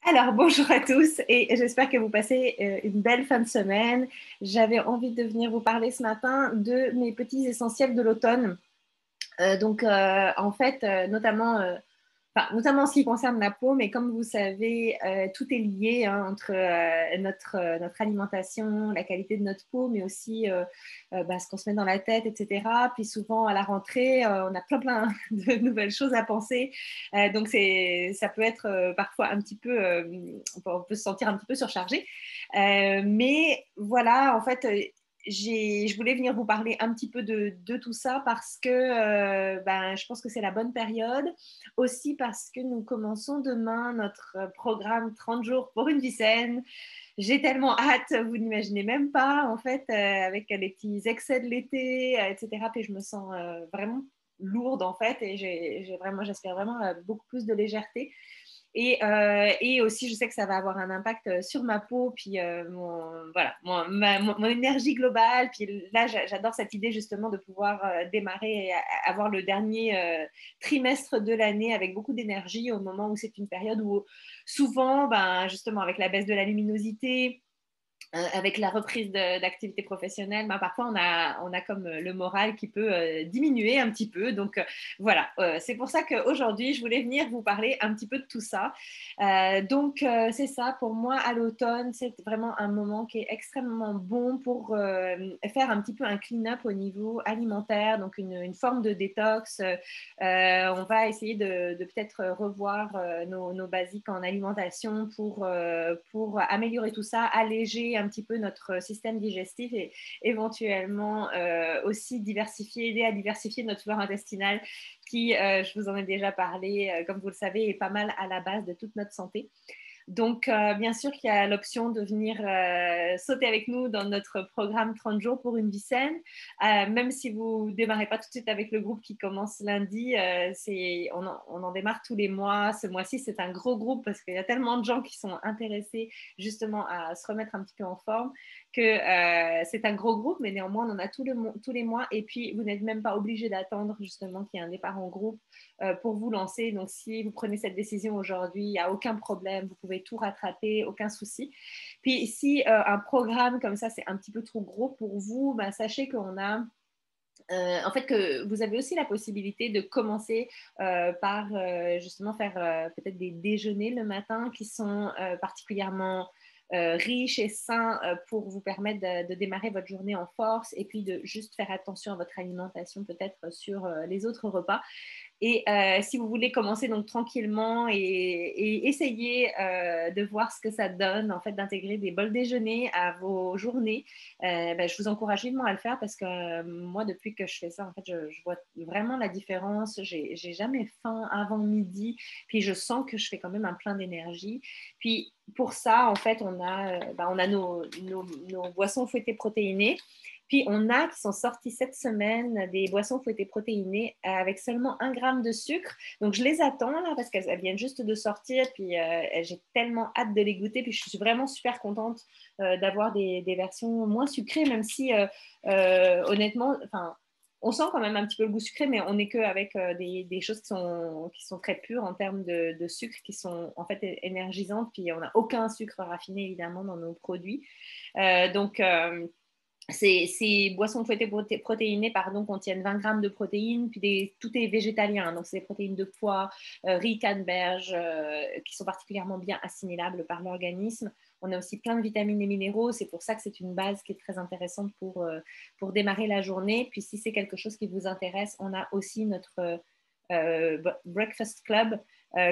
Alors, bonjour à tous et j'espère que vous passez une belle fin de semaine. J'avais envie de venir vous parler ce matin de mes petits essentiels de l'automne. En fait, notamment en ce qui concerne la peau, mais comme vous savez, tout est lié hein, entre notre alimentation, la qualité de notre peau, mais aussi ce qu'on se met dans la tête, etc. Puis souvent, à la rentrée, on a plein de nouvelles choses à penser. Ça peut être parfois un petit peu, on peut se sentir un petit peu surchargé. Mais voilà, en fait, je voulais venir vous parler un petit peu de tout ça parce que je pense que c'est la bonne période. Aussi parce que nous commençons demain notre programme 30 jours pour une vie saine. J'ai tellement hâte, vous n'imaginez même pas, en fait, avec les petits excès de l'été, etc. Puis je me sens vraiment lourde, en fait, et j'espère vraiment beaucoup plus de légèreté. Et aussi, je sais que ça va avoir un impact sur ma peau, puis mon énergie globale. Puis là, j'adore cette idée justement de pouvoir démarrer et avoir le dernier trimestre de l'année avec beaucoup d'énergie au moment où c'est une période où souvent, justement, avec la baisse de la luminosité, avec la reprise d'activité professionnelle, parfois on a comme le moral qui peut diminuer un petit peu. C'est pour ça qu'aujourd'hui, je voulais venir vous parler un petit peu de tout ça. C'est ça, pour moi, à l'automne, c'est vraiment un moment qui est extrêmement bon pour faire un petit peu un clean-up au niveau alimentaire, donc une forme de détox. On va essayer de peut-être revoir nos basiques en alimentation pour améliorer tout ça, alléger un petit peu notre système digestif et éventuellement aussi aider à diversifier notre flore intestinale qui, je vous en ai déjà parlé, comme vous le savez, est pas mal à la base de toute notre santé. Donc, bien sûr qu'il y a l'option de venir sauter avec nous dans notre programme 30 jours pour une vie saine. Même si vous ne démarrez pas tout de suite avec le groupe qui commence lundi, on en démarre tous les mois. Ce mois-ci, c'est un gros groupe parce qu'il y a tellement de gens qui sont intéressés justement à se remettre un petit peu en forme que c'est un gros groupe, mais néanmoins, on en a tous les mois. Et puis, vous n'êtes même pas obligé d'attendre justement qu'il y ait un départ en groupe pour vous lancer. Donc, si vous prenez cette décision aujourd'hui, il n'y a aucun problème. Vous pouvez tout rattraper, aucun souci. Puis, si un programme comme ça, c'est un petit peu trop gros pour vous, sachez qu'on a en fait, que vous avez aussi la possibilité de commencer par justement faire peut-être des déjeuners le matin qui sont particulièrement riches et sains pour vous permettre de démarrer votre journée en force et puis de juste faire attention à votre alimentation peut-être sur les autres repas. Et si vous voulez commencer donc tranquillement et essayer de voir ce que ça donne, en fait, d'intégrer des bols déjeuner à vos journées, je vous encourage vivement à le faire parce que moi, depuis que je fais ça, en fait, je vois vraiment la différence. J'ai jamais faim avant midi, puis je sens que je fais quand même un plein d'énergie. Puis pour ça, en fait, on a nos boissons fouettées protéinées. Puis, on a qui sont sortis cette semaine des boissons fouettées protéinées avec seulement 1 gramme de sucre. Donc, je les attends là parce qu'elles viennent juste de sortir. Puis, j'ai tellement hâte de les goûter. Puis, je suis vraiment super contente d'avoir des versions moins sucrées, même si, honnêtement, on sent quand même un petit peu le goût sucré, mais on n'est qu'avec des choses qui sont très pures en termes de sucre, qui sont en fait énergisantes. Puis, on n'a aucun sucre raffiné, évidemment, dans nos produits. Euh, donc, euh, ces boissons fouettées protéinées contiennent 20 grammes de protéines, puis tout est végétalien. Donc, c'est des protéines de pois, riz, canneberge, qui sont particulièrement bien assimilables par l'organisme. On a aussi plein de vitamines et minéraux. C'est pour ça que c'est une base qui est très intéressante pour démarrer la journée. Puis, si c'est quelque chose qui vous intéresse, on a aussi notre Breakfast Club,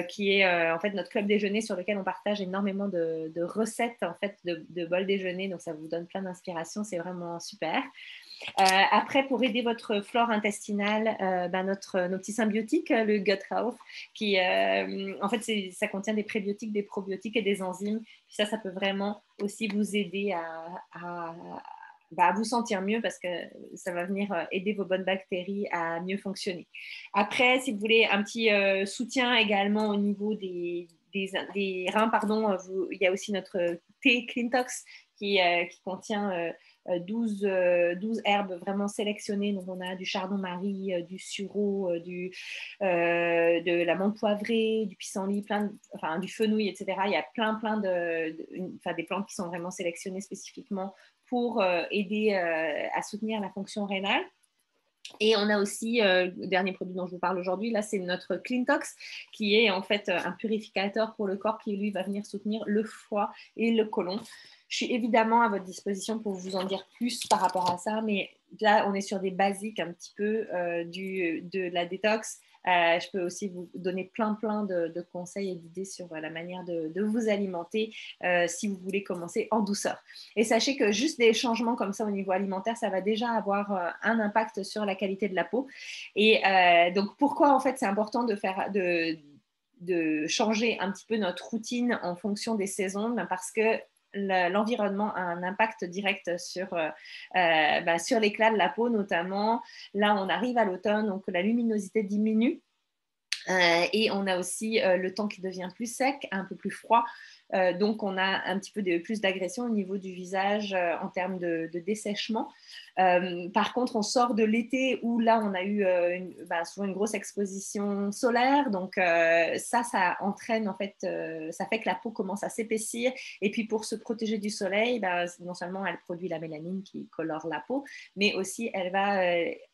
qui est en fait notre club déjeuner sur lequel on partage énormément de recettes en fait de bols déjeuner. Donc ça vous donne plein d'inspiration, c'est vraiment super. Après, pour aider votre flore intestinale, nos petits symbiotiques, le Gut Health, qui en fait ça contient des prébiotiques, des probiotiques et des enzymes. Puis ça peut vraiment aussi vous aider à vous sentir mieux parce que ça va venir aider vos bonnes bactéries à mieux fonctionner. Après, si vous voulez un petit soutien également au niveau des reins, pardon, il y a aussi notre thé Cleantox qui contient 12 herbes vraiment sélectionnées. Donc, on a du chardon-marie, du sureau, de la menthe poivrée, du pissenlit, du fenouil, etc. Il y a plein des plantes qui sont vraiment sélectionnées spécifiquement pour aider à soutenir la fonction rénale. Et on a aussi, le dernier produit dont je vous parle aujourd'hui, là, c'est notre Cleantox, qui est en fait un purificateur pour le corps qui, lui, va venir soutenir le foie et le côlon. Je suis évidemment à votre disposition pour vous en dire plus par rapport à ça, mais là, on est sur des basiques un petit peu de la détox. Je peux aussi vous donner plein de conseils et d'idées sur la manière de vous alimenter si vous voulez commencer en douceur. Et sachez que juste des changements comme ça au niveau alimentaire, ça va déjà avoir un impact sur la qualité de la peau. Et donc, pourquoi en fait c'est important de changer un petit peu notre routine en fonction des saisons? Parce que l'environnement a un impact direct sur l'éclat de la peau, notamment. Là, on arrive à l'automne, donc la luminosité diminue. Et on a aussi le temps qui devient plus sec, un peu plus froid. Donc, on a un petit peu plus d'agression au niveau du visage en termes de dessèchement. Par contre, on sort de l'été où là, on a eu souvent une grosse exposition solaire. Donc, ça entraîne, en fait, ça fait que la peau commence à s'épaissir. Et puis, pour se protéger du soleil, non seulement elle produit la mélanine qui colore la peau, mais aussi elle va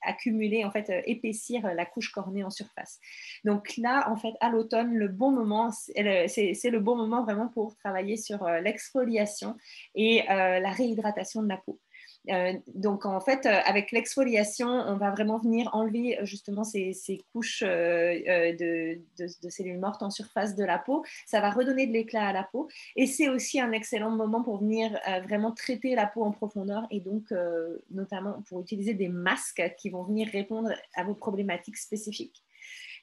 accumuler, en fait, épaissir la couche cornée en surface. Donc là, en fait, à l'automne, le bon moment, c'est le bon moment vraiment pour travailler sur l'exfoliation et la réhydratation de la peau. Donc, en fait, avec l'exfoliation, on va vraiment venir enlever justement ces couches de cellules mortes en surface de la peau. Ça va redonner de l'éclat à la peau. Et c'est aussi un excellent moment pour venir vraiment traiter la peau en profondeur et donc notamment pour utiliser des masques qui vont venir répondre à vos problématiques spécifiques.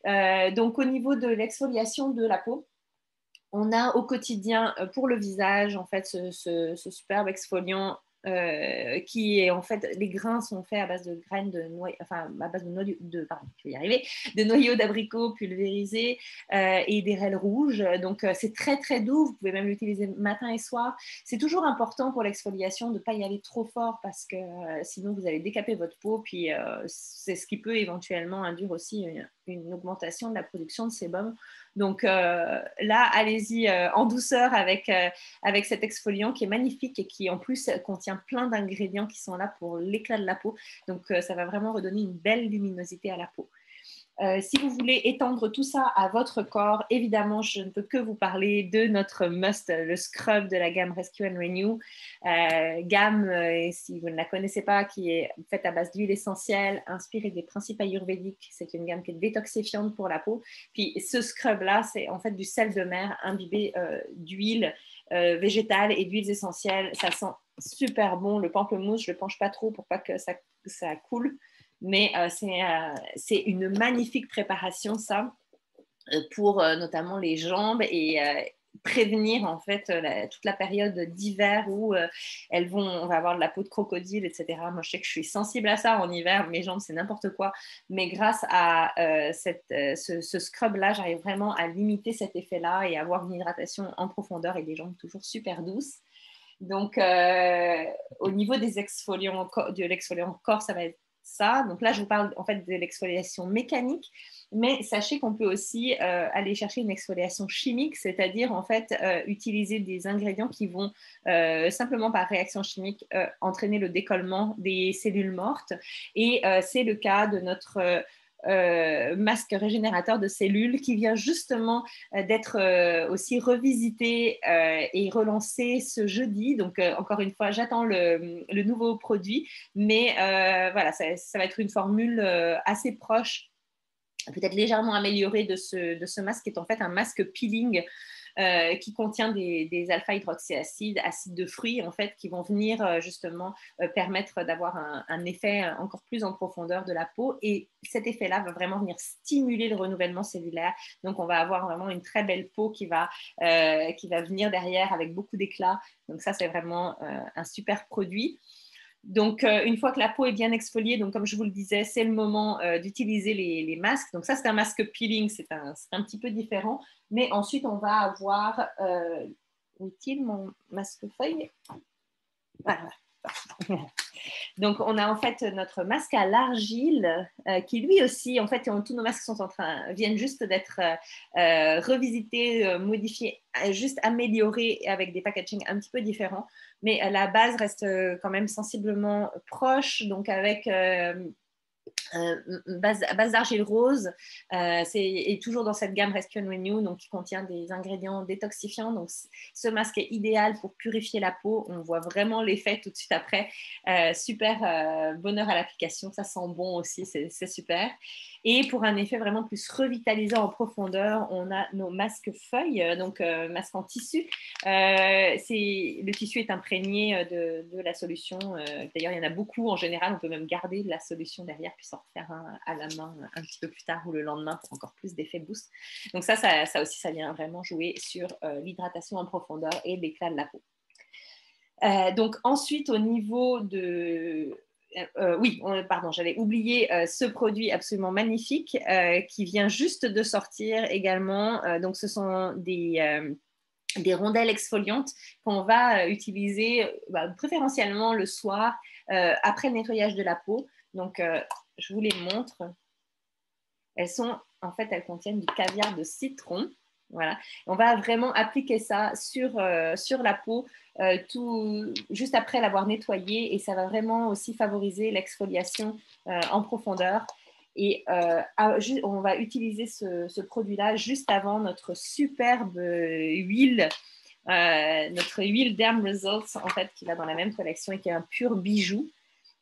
Donc, au niveau de l'exfoliation de la peau, on a au quotidien pour le visage, en fait, ce superbe exfoliant qui est en fait, les grains sont faits à base de graines de noyaux, enfin à base de noyaux d'abricot pulvérisés et d'érelles rouges. Donc c'est très doux. Vous pouvez même l'utiliser matin et soir. C'est toujours important pour l'exfoliation de ne pas y aller trop fort parce que sinon vous allez décaper votre peau. Puis c'est ce qui peut éventuellement induire aussi une augmentation de la production de sébum. Donc là, allez-y en douceur avec cet exfoliant qui est magnifique et qui en plus contient plein d'ingrédients qui sont là pour l'éclat de la peau. Donc ça va vraiment redonner une belle luminosité à la peau. Si vous voulez étendre tout ça à votre corps, évidemment, je ne peux que vous parler de notre must, le scrub de la gamme Rescue and Renew. Gamme, si vous ne la connaissez pas, qui est faite à base d'huile essentielle, inspirée des principes ayurvédiques. C'est une gamme qui est détoxifiante pour la peau. Puis ce scrub-là, c'est en fait du sel de mer imbibé d'huile végétale et d'huiles essentielles. Ça sent super bon. Le pamplemousse, je ne le penche pas trop pour pas que ça coule. Mais c'est une magnifique préparation, ça, pour notamment les jambes et prévenir en fait toute la période d'hiver où on va avoir de la peau de crocodile, etc. Moi, je sais que je suis sensible à ça en hiver, mes jambes, c'est n'importe quoi. Mais grâce à ce scrub-là, j'arrive vraiment à limiter cet effet-là et avoir une hydratation en profondeur et des jambes toujours super douces. Donc, au niveau des exfoliants, de l'exfoliant corps, ça va être ça. Donc là, je vous parle en fait de l'exfoliation mécanique, mais sachez qu'on peut aussi aller chercher une exfoliation chimique, c'est-à-dire en fait utiliser des ingrédients qui vont simplement par réaction chimique entraîner le décollement des cellules mortes. Et c'est le cas de notre masque régénérateur de cellules qui vient justement d'être aussi revisité et relancé ce jeudi. Donc, encore une fois, j'attends le nouveau produit, mais voilà, ça va être une formule assez proche, peut-être légèrement améliorée de ce masque qui est en fait un masque peeling qui contient des alpha-hydroxyacides, acides de fruits, en fait, qui vont venir justement permettre d'avoir un effet encore plus en profondeur de la peau. Et cet effet-là va vraiment venir stimuler le renouvellement cellulaire. Donc, on va avoir vraiment une très belle peau qui va venir derrière avec beaucoup d'éclat. Donc, ça, c'est vraiment un super produit. Donc, une fois que la peau est bien exfoliée, donc comme je vous le disais, c'est le moment d'utiliser les masques. Donc ça, c'est un masque peeling, c'est un petit peu différent. Mais ensuite, on va avoir... où est-il mon masque feuille? Voilà. Donc, on a en fait notre masque à l'argile qui lui aussi, en fait, tous nos masques viennent juste d'être revisités, modifiés, juste améliorés avec des packaging un petit peu différents. Mais la base reste quand même sensiblement proche, donc avec base d'argile rose, et toujours dans cette gamme Rescue and Renew, donc qui contient des ingrédients détoxifiants. Donc ce masque est idéal pour purifier la peau. On voit vraiment l'effet tout de suite après. Super bonheur à l'application, ça sent bon aussi, c'est super. Et pour un effet vraiment plus revitalisant en profondeur, on a nos masques feuilles, donc masques en tissu. Le tissu est imprégné de la solution. D'ailleurs, il y en a beaucoup en général. On peut même garder la solution derrière puis s'en refaire un à la main un petit peu plus tard ou le lendemain pour encore plus d'effet boost. Donc ça aussi, ça vient vraiment jouer sur l'hydratation en profondeur et l'éclat de la peau. Donc ensuite, au niveau de... oui, pardon, j'avais oublié ce produit absolument magnifique qui vient juste de sortir également. Donc ce sont des rondelles exfoliantes qu'on va utiliser préférentiellement le soir après le nettoyage de la peau. Donc, je vous les montre. Elles contiennent du caviar de citron. Voilà. On va vraiment appliquer ça sur la peau juste après l'avoir nettoyée et ça va vraiment aussi favoriser l'exfoliation en profondeur. Et on va utiliser ce produit-là juste avant notre superbe huile, notre huile Derm Results, en fait, qui va dans la même collection et qui est un pur bijou.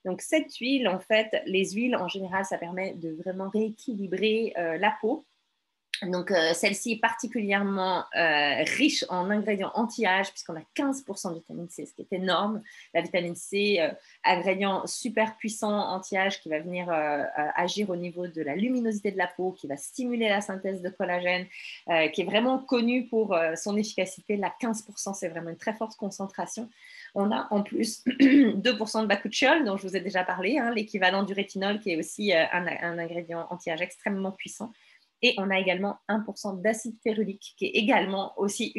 Donc, cette huile, en fait, les huiles, en général, ça permet de vraiment rééquilibrer la peau. Donc, celle-ci est particulièrement riche en ingrédients anti-âge, puisqu'on a 15% de vitamine C, ce qui est énorme. La vitamine C, ingrédient super puissant anti-âge qui va venir agir au niveau de la luminosité de la peau, qui va stimuler la synthèse de collagène, qui est vraiment connu pour son efficacité. La 15%, c'est vraiment une très forte concentration. On a en plus 2% de bakuchiol, dont je vous ai déjà parlé, hein, l'équivalent du rétinol, qui est aussi un ingrédient anti-âge extrêmement puissant. Et on a également 1% d'acide férulique, qui est également aussi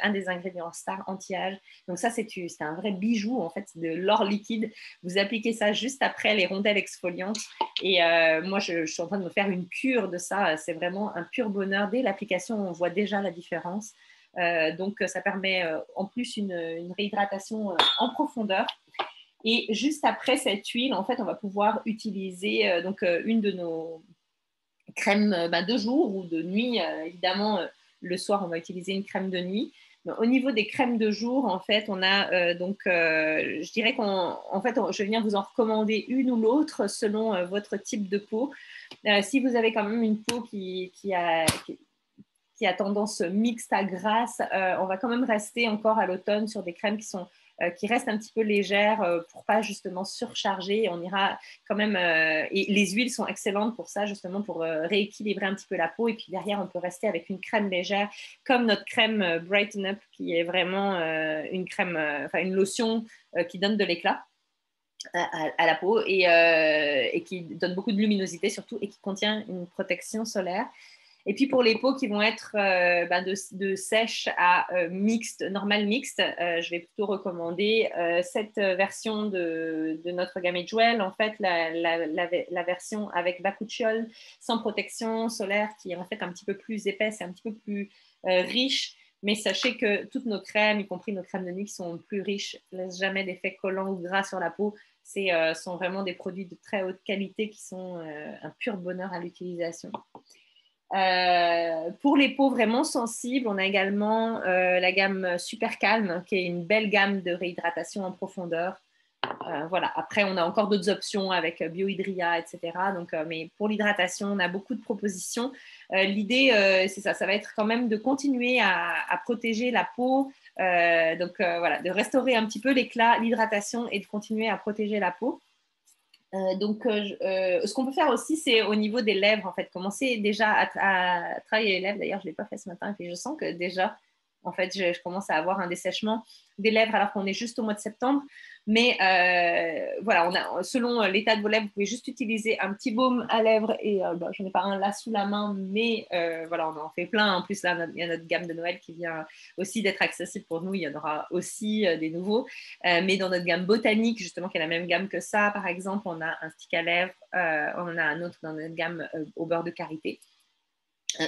un des ingrédients stars anti-âge. Donc ça, c'est un vrai bijou, en fait, de l'or liquide. Vous appliquez ça juste après les rondelles exfoliantes. Et moi, je suis en train de me faire une cure de ça. C'est vraiment un pur bonheur. Dès l'application, on voit déjà la différence. Donc, ça permet en plus une réhydratation en profondeur. Et juste après cette huile, en fait, on va pouvoir utiliser une de nos crèmes de jour ou de nuit. Évidemment, le soir, on va utiliser une crème de nuit. Mais au niveau des crèmes de jour, en fait, on a je dirais je vais venir vous en recommander une ou l'autre selon votre type de peau. Si vous avez quand même une peau qui a tendance mixte à grasse, on va quand même rester encore à l'automne sur des crèmes qui restent un petit peu légères pour pas justement surcharger. On ira quand même et les huiles sont excellentes pour ça, justement pour rééquilibrer un petit peu la peau. Et puis derrière, on peut rester avec une crème légère comme notre crème Brighten Up, qui est vraiment une crème, une lotion qui donne de l'éclat à la peau et qui donne beaucoup de luminosité surtout et qui contient une protection solaire. Et puis pour les peaux qui vont être de sèche à mixte, normal mixte, je vais plutôt recommander cette version de notre gamme Age Well, en fait la version avec bakuchiol sans protection solaire qui est en fait un petit peu plus épaisse et un petit peu plus riche. Mais sachez que toutes nos crèmes, y compris nos crèmes de nuit qui sont plus riches, ne laissent jamais d'effet collant ou gras sur la peau. Sont vraiment des produits de très haute qualité qui sont un pur bonheur à l'utilisation. Pour les peaux vraiment sensibles, on a également la gamme Super Calme, qui est une belle gamme de réhydratation en profondeur. Voilà. Après, on a encore d'autres options avec Biohydria, etc. Donc, mais pour l'hydratation, on a beaucoup de propositions. L'idée, c'est ça va être quand même de continuer à protéger la peau, voilà, de restaurer un petit peu l'éclat, l'hydratation et de continuer à protéger la peau. Ce qu'on peut faire aussi, c'est au niveau des lèvres, en fait, commencer déjà à travailler les lèvres. D'ailleurs, je ne l'ai pas fait ce matin, et puis je sens que déjà, en fait, je commence à avoir un dessèchement des lèvres alors qu'on est juste au mois de septembre. Mais voilà, selon l'état de vos lèvres, vous pouvez juste utiliser un petit baume à lèvres et je n'ai pas un là sous la main, mais voilà, on en fait plein. En plus, là, il y a notre gamme de Noël qui vient aussi d'être accessible pour nous. Il y en aura aussi des nouveaux. Mais dans notre gamme botanique, justement, qui est la même gamme que ça, par exemple, on a un stick à lèvres, on en a un autre dans notre gamme au beurre de karité.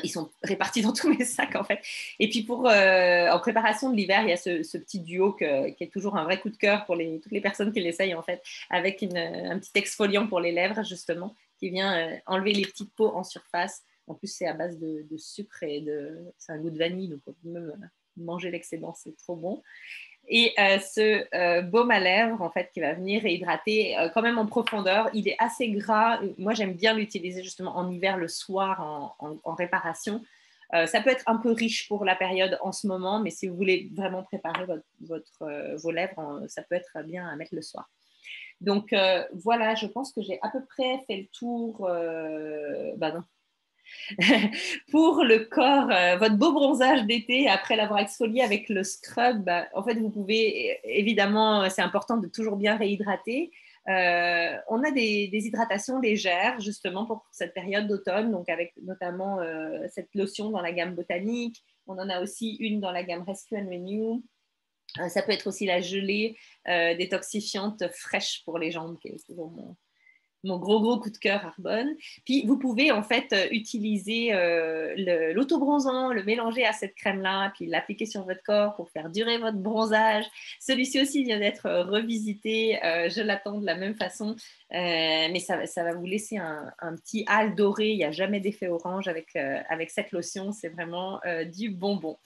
Ils sont répartis dans tous mes sacs en fait. Et puis en préparation de l'hiver, il y a ce petit duo qui est toujours un vrai coup de cœur pour toutes les personnes qui l'essayent en fait, avec un petit exfoliant pour les lèvres justement, qui vient enlever les petites peaux en surface. En plus, c'est à base de sucre et c'est un goût de vanille, donc on peut même manger l'excédent, c'est trop bon. Et ce baume à lèvres, en fait, qui va venir réhydrater quand même en profondeur. Il est assez gras. Moi, j'aime bien l'utiliser justement en hiver, le soir, en réparation. Ça peut être un peu riche pour la période en ce moment, mais si vous voulez vraiment préparer vos lèvres, ça peut être bien à mettre le soir. Donc voilà, je pense que j'ai à peu près fait le tour. Non, pour le corps, votre beau bronzage d'été, après l'avoir exfolié avec le scrub, en fait, vous pouvez, évidemment, c'est important de toujours bien réhydrater. On a des hydratations légères, justement, pour cette période d'automne, donc avec notamment cette lotion dans la gamme botanique. On en a aussi une dans la gamme Rescue and Renew. Ça peut être aussi la gelée détoxifiante fraîche pour les jambes, qui est toujours mon gros coup de cœur Arbonne. Puis vous pouvez en fait utiliser l'autobronzant, le mélanger à cette crème-là, puis l'appliquer sur votre corps pour faire durer votre bronzage. Celui-ci aussi vient d'être revisité, je l'attends de la même façon, mais ça va vous laisser un petit hâle doré, il n'y a jamais d'effet orange avec cette lotion, c'est vraiment du bonbon.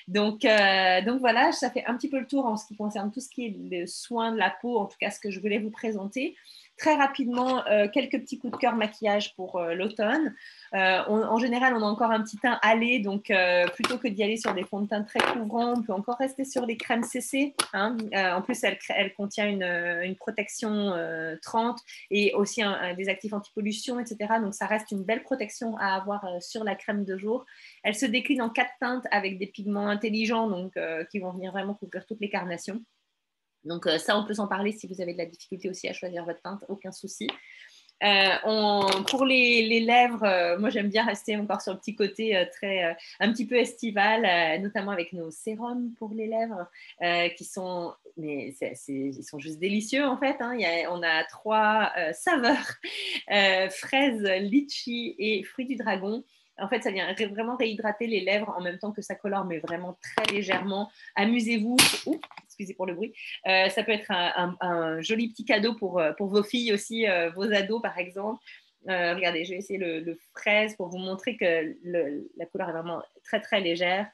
Donc voilà, ça fait un petit peu le tour en ce qui concerne tout ce qui est le soin de la peau, en tout cas ce que je voulais vous présenter. Très rapidement, quelques petits coups de cœur maquillage pour l'automne. En général, on a encore un petit teint hâlé, donc plutôt que d'y aller sur des fonds de teint très couvrants, on peut encore rester sur les crèmes CC. Hein. En plus, elle contient une protection 30 et aussi des actifs anti-pollution, etc. Donc, ça reste une belle protection à avoir sur la crème de jour. Elle se décline en 4 teintes avec des pigments intelligents, donc qui vont venir vraiment couvrir toutes les carnations. Donc ça, on peut s'en parler si vous avez de la difficulté aussi à choisir votre teinte, aucun souci. Pour les lèvres, moi j'aime bien rester encore sur le petit côté un petit peu estival, notamment avec nos sérums pour les lèvres qui sont, mais ils sont juste délicieux en fait. Hein. On a 3 saveurs, fraise, litchi et fruits du dragon. En fait, ça vient vraiment réhydrater les lèvres en même temps que ça colore, mais vraiment très légèrement. Amusez-vous. Oups, excusez pour le bruit. Ça peut être un joli petit cadeau pour vos filles aussi, vos ados par exemple. Regardez, je vais essayer le fraise pour vous montrer que la couleur est vraiment très très légère.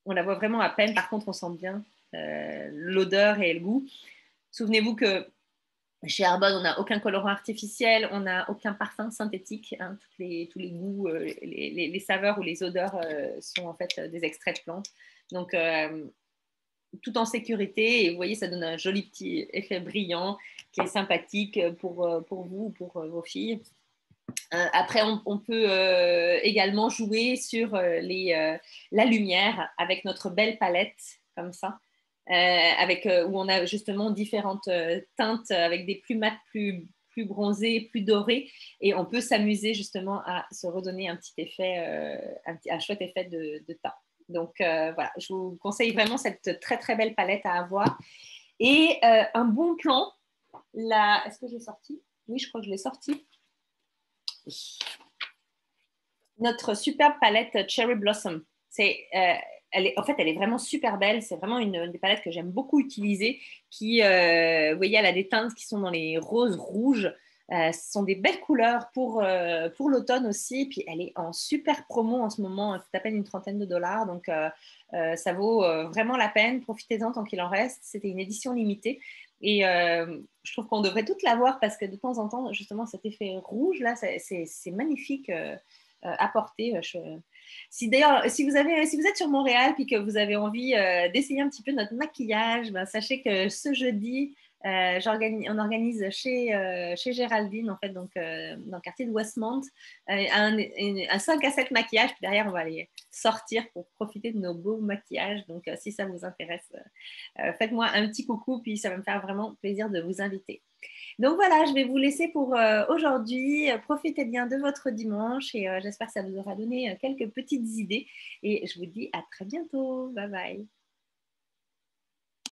On la voit vraiment à peine, par contre on sent bien l'odeur et le goût. Souvenez-vous que chez Arbonne, on n'a aucun colorant artificiel, on n'a aucun parfum synthétique. Hein, tous les goûts, les saveurs ou les odeurs sont en fait des extraits de plantes. Donc, tout en sécurité. Et vous voyez, ça donne un joli petit effet brillant qui est sympathique pour vous ou pour vos filles. Après, on peut également jouer sur la lumière avec notre belle palette, comme ça. Où on a justement différentes teintes avec des plus mates, plus bronzées, plus dorées, et on peut s'amuser justement à se redonner un petit effet, un chouette effet de teint. Donc voilà, je vous conseille vraiment cette très très belle palette à avoir. Et un bon plan, est-ce que je l'ai sorti? Oui, je crois que je l'ai sorti. Notre superbe palette Cherry Blossom. En fait, elle est vraiment super belle. C'est vraiment une des palettes que j'aime beaucoup utiliser. Vous voyez, elle a des teintes qui sont dans les roses rouges. Ce sont des belles couleurs pour l'automne aussi. Puis elle est en super promo en ce moment. C'est à peine une trentaine de dollars. Donc, ça vaut vraiment la peine. Profitez-en tant qu'il en reste. C'était une édition limitée. Et je trouve qu'on devrait toutes l'avoir parce que de temps en temps, justement, cet effet rouge, là, c'est magnifique à porter. D'ailleurs, si vous êtes sur Montréal et que vous avez envie d'essayer un petit peu notre maquillage, sachez que ce jeudi, On organise chez Géraldine, en fait, donc dans le quartier de Westmont, un 5 à 7 maquillages. Puis derrière, on va aller sortir pour profiter de nos beaux maquillages. Donc, si ça vous intéresse, faites-moi un petit coucou, puis ça va me faire vraiment plaisir de vous inviter. Donc voilà, je vais vous laisser pour aujourd'hui. Profitez bien de votre dimanche et j'espère que ça vous aura donné quelques petites idées. Et je vous dis à très bientôt. Bye bye.